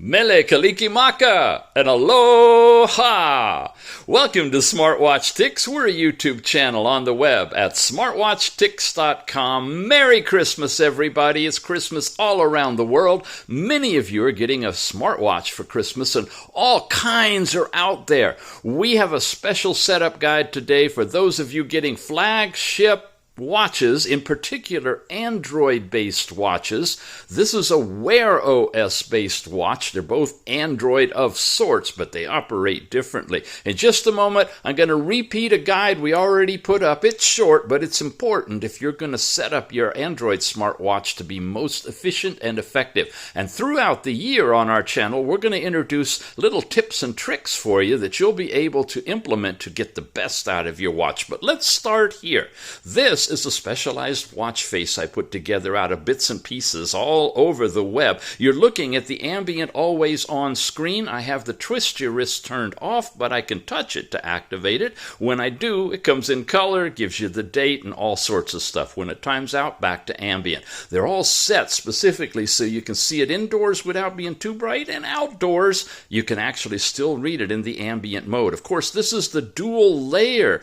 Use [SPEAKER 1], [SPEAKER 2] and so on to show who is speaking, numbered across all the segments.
[SPEAKER 1] Mele Kalikimaka and aloha! Welcome to Smartwatch Ticks. We're a YouTube channel on the web at smartwatchticks.com. Merry Christmas, everybody. It's Christmas all around the world. Many of you are getting a smartwatch for Christmas, and all kinds are out there. We have a special setup guide today for those of you getting flagship watches, in particular Android-based watches. This is a WearOS-based watch. They're both Android of sorts, but they operate differently. In just a moment, I'm going to repeat a guide we already put up. It's short, but it's important if you're going to set up your Android smartwatch to be most efficient and effective. And throughout the year on our channel, we're going to introduce little tips and tricks for you that you'll be able to implement to get the best out of your watch. But let's start here. This is a specialized watch face I put together out of bits and pieces all over the web. You're looking at the ambient always on screen. I have the twist your wrist turned off, but I can touch it to activate it. When I do, it comes in color, gives you the date and all sorts of stuff. When it times out, back to ambient. They're all set specifically so you can see it indoors without being too bright, and outdoors you can actually still read it in the ambient mode. Of course, this is the dual layer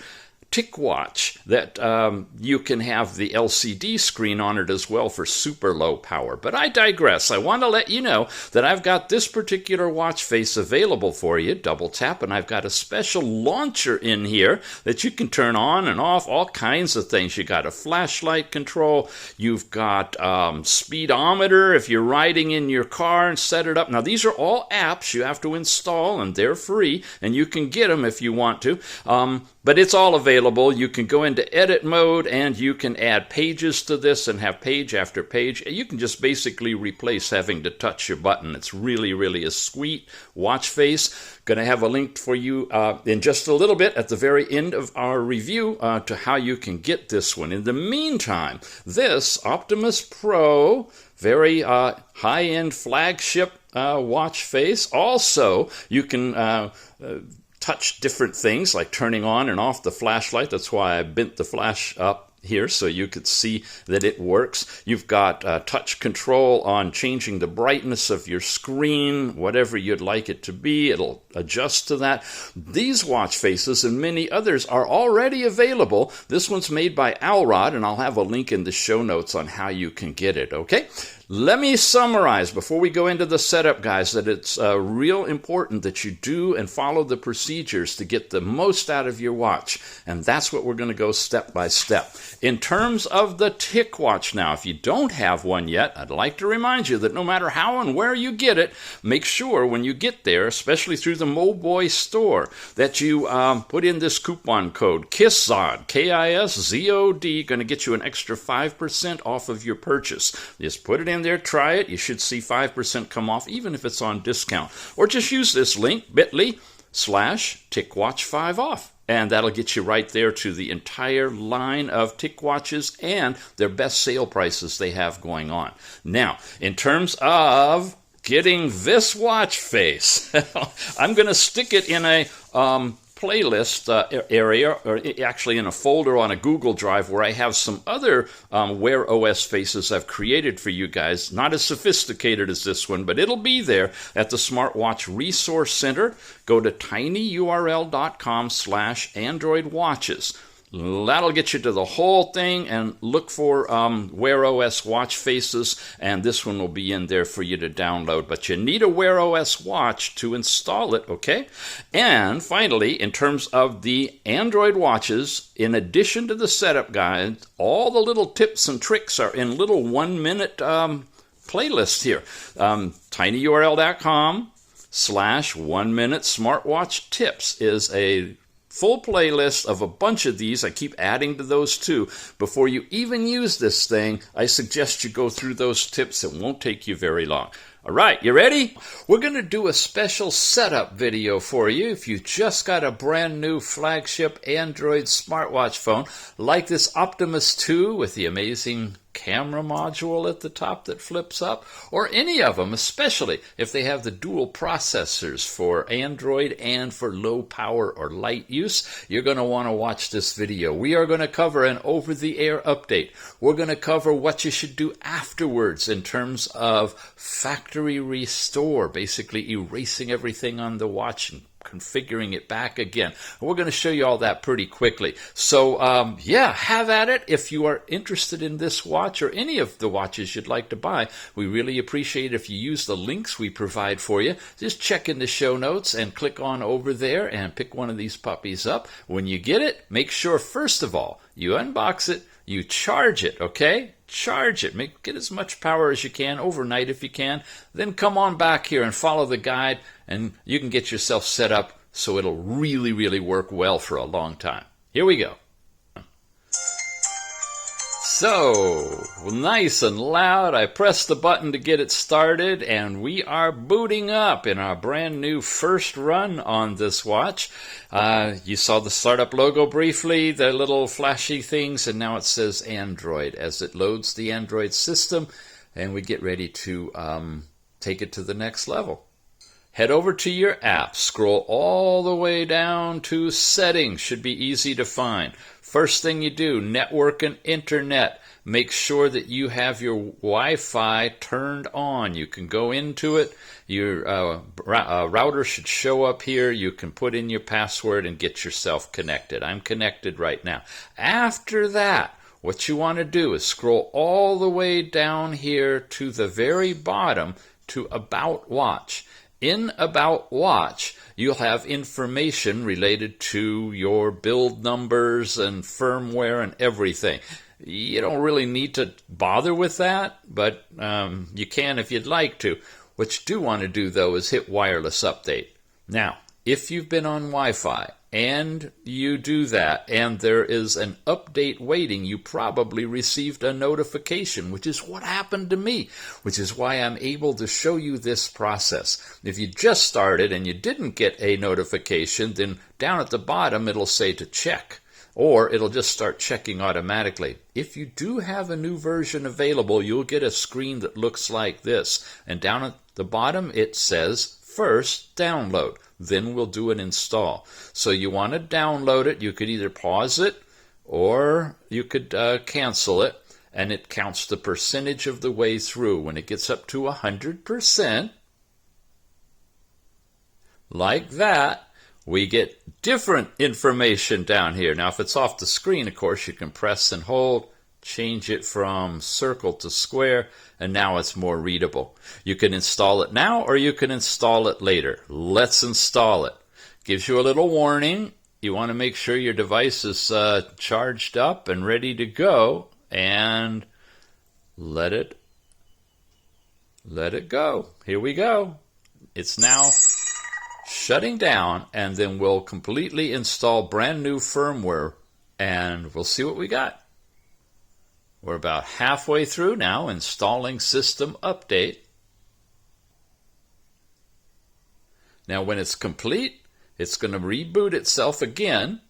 [SPEAKER 1] Ticwatch that you can have the LCD screen on it as well for super low power. But I digress. I want to let you know that I've got this particular watch face available for you. Double tap, and I've got a special launcher in here that you can turn on and off, all kinds of things. You got a flashlight control. You've got speedometer if you're riding in your car and set it up. Now, these are all apps you have to install, and they're free, and you can get them if you want to. But it's all available. You can go into edit mode and you can add pages to this and have page after page. You can just basically replace having to touch your button. It's really a sweet watch face. Going to have a link for you in just a little bit at the very end of our review to how you can get this one. In the meantime, this Optimus Pro, very high-end flagship watch face. Also, you can touch different things like turning on and off the flashlight. That's why I bent the flash up here so you could see that it works. You've got touch control on changing the brightness of your screen, whatever you'd like it to be. It'll adjust to that. These watch faces and many others are already available. This one's made by Alrod, and I'll have a link in the show notes on how you can get it, okay? Let me summarize before we go into the setup, guys, that it's real important that you do and follow the procedures to get the most out of your watch. And that's what we're going to go step by step. In terms of the Ticwatch now, if you don't have one yet, I'd like to remind you that no matter how and where you get it, make sure when you get there, especially through the Moboy store, that you put in this coupon code, KISZOD, K-I-S-Z-O-D, going to get you an extra 5% off of your purchase. Just put it in there, try it. You should see 5% come off, even if it's on discount. Or just use this link, bit.ly/Ticwatch5off. And that'll get you right there to the entire line of Ticwatches and their best sale prices they have going on. Now, in terms of getting this watch face, I'm going to stick it in a playlist area, or actually in a folder on a Google Drive where I have some other WearOS faces I've created for you guys. Not as sophisticated as this one, but it'll be there at the Smartwatch Resource Center. Go to tinyurl.com/AndroidWatches. That'll get you to the whole thing, and look for WearOS watch faces, and this one will be in there for you to download. But you need a WearOS watch to install it, okay? And finally, in terms of the Android watches, in addition to the setup guide, all the little tips and tricks are in little 1-minute playlists here. tinyurl.com/1-minute smartwatch tips is a full playlist of a bunch of these. I keep adding to those too. Before you even use this thing, I suggest you go through those tips. It won't take you very long. All right, you ready? We're going to do a special setup video for you if you just got a brand new flagship Android smartwatch phone like this Optimus 2 with the amazing camera module at the top that flips up, or any of them, especially if they have the dual processors for Android and for low power or light use, you're going to want to watch this video. We are going to cover an over-the-air update. We're going to cover what you should do afterwards in terms of factory restore, basically erasing everything on the watch and configuring it back again. We're going to show you all that pretty quickly. So yeah, have at it. If you are interested in this watch or any of the watches you'd like to buy, we really appreciate if you use the links we provide for you. Just check in the show notes and click on over there and pick one of these puppies up. When you get it, make sure first of all you unbox it, you charge it, okay? Charge it. Get as much power as you can overnight if you can. Then come on back here and follow the guide, and you can get yourself set up so it'll really, really work well for a long time. Here we go. So, nice and loud, I pressed the button to get it started, and we are booting up in our brand new first run on this watch. You saw the startup logo briefly, the little flashy things, and now it says Android as it loads the Android system, and we get ready to take it to the next level. Head over to your app, scroll all the way down to Settings, should be easy to find. First thing you do, network and internet. Make sure that you have your Wi-Fi turned on. You can go into it. Your router should show up here. You can put in your password and get yourself connected. I'm connected right now. After that, what you want to do is scroll all the way down here to the very bottom to About Watch. In About Watch, you'll have information related to your build numbers and firmware and everything. You don't really need to bother with that, but you can if you'd like to. What you do want to do, though, is hit Wireless Update. Now, if you've been on Wi-Fi and you do that, and there is an update waiting, you probably received a notification, which is what happened to me, which is why I'm able to show you this process. If you just started and you didn't get a notification, then down at the bottom it'll say to check, or it'll just start checking automatically. If you do have a new version available, you'll get a screen that looks like this, and down at the bottom it says first download. Then we'll do an install. So you want to download it. You could either pause it or you could cancel it, and it counts the percentage of the way through. When it gets up to 100%, like that, we get different information down here. Now, if it's off the screen, of course, you can press and hold, change it from circle to square, and now it's more readable. You can install it now or you can install it later. Let's install it. Gives you a little warning. You want to make sure your device is charged up and ready to go, and let it go. Here we go. It's now shutting down, and then we'll completely install brand new firmware, and we'll see what we got. We're about halfway through now, installing system update. Now when it's complete, it's going to reboot itself again.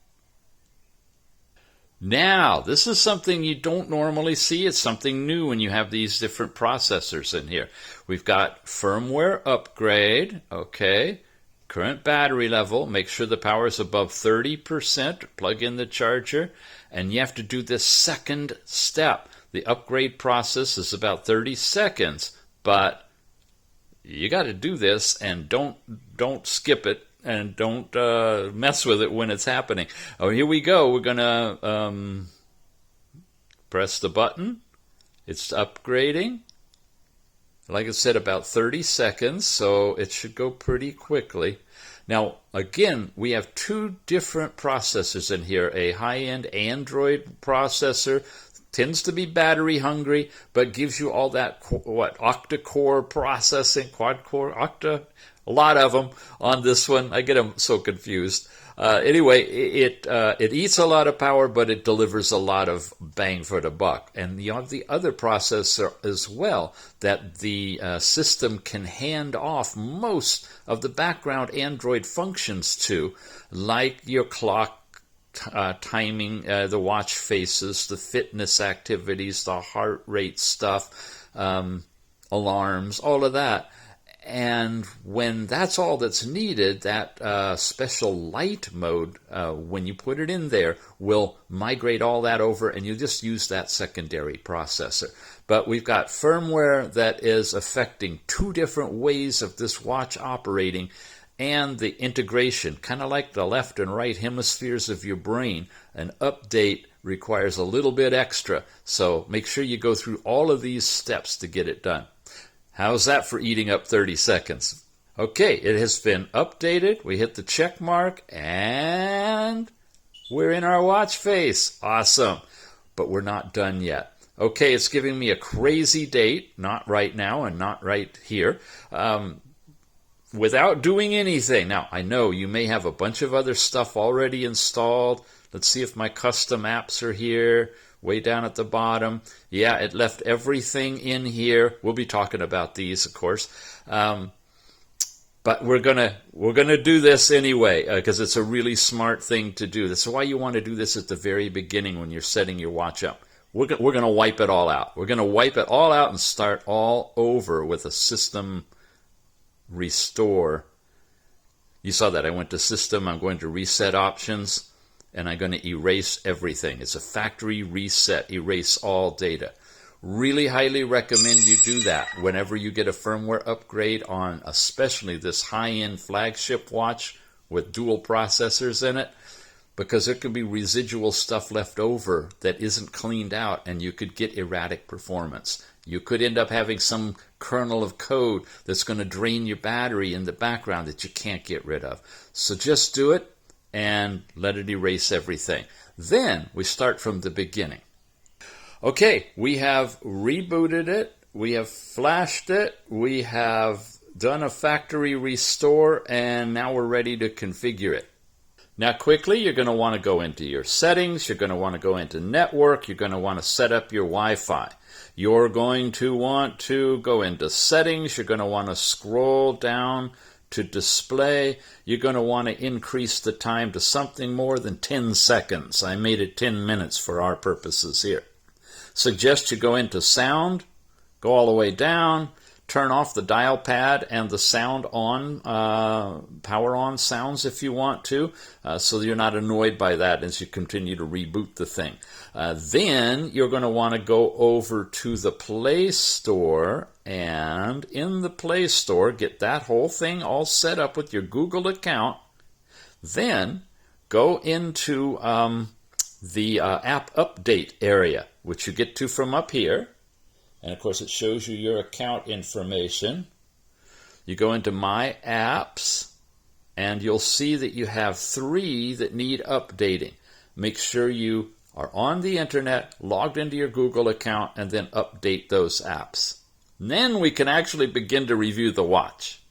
[SPEAKER 1] Now, this is something you don't normally see. It's something new when you have these different processors in here. We've got firmware upgrade, okay. Current battery level, make sure the power is above 30%, plug in the charger, and you have to do this second step. The upgrade process is about 30 seconds, but you got to do this, and don't skip it, and don't mess with it when it's happening. Oh, here we go. We're going to press the button. It's upgrading. Like I said, about 30 seconds, so it should go pretty quickly. Now, again, we have two different processors in here. A high-end Android processor, tends to be battery hungry, but gives you all that, octa-core processing, quad-core, octa, a lot of them on this one. I get them so confused. Anyway, it eats a lot of power, but it delivers a lot of bang for the buck. And you have the other processor as well that the system can hand off most of the background Android functions to, like your clock timing, the watch faces, the fitness activities, the heart rate stuff, alarms, all of that. And when that's all that's needed, that special light mode, when you put it in there, will migrate all that over, and you just use that secondary processor. But we've got firmware that is affecting two different ways of this watch operating, and the integration, kind of like the left and right hemispheres of your brain. An update requires a little bit extra, so make sure you go through all of these steps to get it done. How's that for eating up 30 seconds? Okay, it has been updated. We hit the check mark, and we're in our watch face. Awesome. But we're not done yet. Okay, it's giving me a crazy date, not right now and not right here, without doing anything. Now, I know you may have a bunch of other stuff already installed. Let's see if my custom apps are here. Way down at the bottom. Yeah, it left everything in here. We'll be talking about these, of course. But we're gonna do this anyway, because it's a really smart thing to do. That's why you want to do this at the very beginning when you're setting your watch up. We're gonna wipe it all out. We're gonna wipe it all out and start all over with a system restore. You saw that. I went to system. I'm going to reset options. And I'm going to erase everything. It's a factory reset, erase all data. Really highly recommend you do that whenever you get a firmware upgrade on especially this high-end flagship watch with dual processors in it, because there could be residual stuff left over that isn't cleaned out, and you could get erratic performance. You could end up having some kernel of code that's going to drain your battery in the background that you can't get rid of. So just do it and let it erase everything. Then we start from the beginning. Okay, we have rebooted it, we have flashed it, we have done a factory restore, and now we're ready to configure it. Now quickly, you're going to want to go into your settings, you're going to want to go into network, you're going to want to set up your Wi-Fi. You're going to want to go into settings, you're going to want to scroll down to display. You're going to want to increase the time to something more than 10 seconds. I made it 10 minutes for our purposes here. Suggest you go into sound, go all the way down, turn off the dial pad and the sound on, power on sounds if you want to, so that you're not annoyed by that as you continue to reboot the thing. Then you're going to want to go over to the Play Store, and in the Play Store, get that whole thing all set up with your Google account. Then go into the app update area, which you get to from up here. And of course, it shows you your account information. You go into My Apps, and you'll see that you have 3 that need updating. Make sure you are on the internet, logged into your Google account, and then update those apps. And then we can actually begin to review the watch.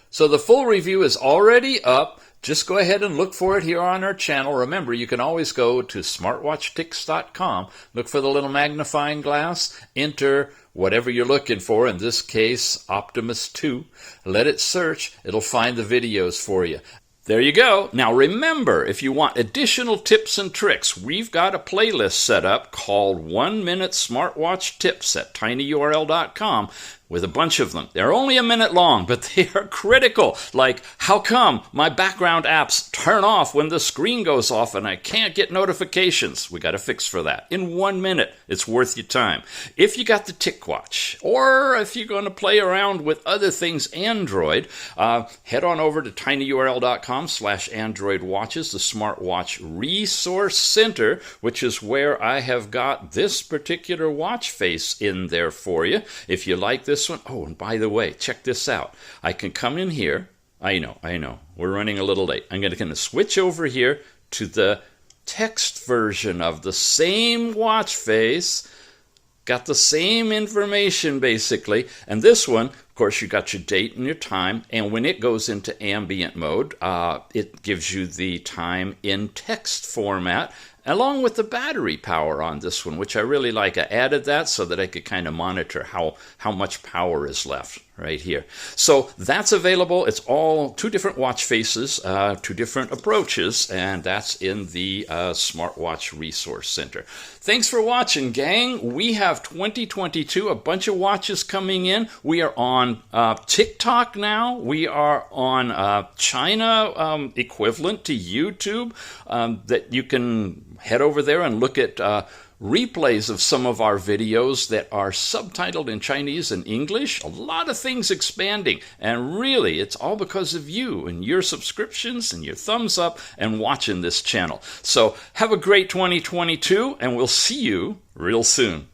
[SPEAKER 1] So the full review is already up. Just go ahead and look for it here on our channel. Remember, you can always go to smartwatchtics.com, look for the little magnifying glass, enter whatever you're looking for, in this case, Optimus 2. Let it search. It'll find the videos for you. There you go. Now remember, if you want additional tips and tricks, we've got a playlist set up called 1 Minute Smartwatch Tips at tinyurl.com with a bunch of them. They're only a minute long, but they are critical. Like, how come my background apps turn off when the screen goes off and I can't get notifications? We got a fix for that. In 1 minute, it's worth your time. If you got the Ticwatch, or if you're going to play around with other things Android, head on over to tinyurl.com/Android Watches, the Smartwatch Resource Center, which is where I have got this particular watch face in there for you. If you like this one, oh, and by the way, check this out. I can come in here. I know. We're running a little late. I'm going to switch over here to the text version of the same watch face. Got the same information, basically. And this one, of course, you got your date and your time. And when it goes into ambient mode, it gives you the time in text format, along with the battery power on this one, which I really like. I added that so that I could kind of monitor how much power is left. right here. So that's available. It's all 2 different watch faces, 2 different approaches, and that's in the Smartwatch Resource Center. Thanks for watching, gang. We have 2022, a bunch of watches coming in. We are on TikTok now. We are on China, equivalent to YouTube, that you can head over there and look at replays of some of our videos that are subtitled in Chinese and English. A lot of things expanding, and really it's all because of you and your subscriptions and your thumbs up and watching this channel. So have a great 2022, and we'll see you real soon.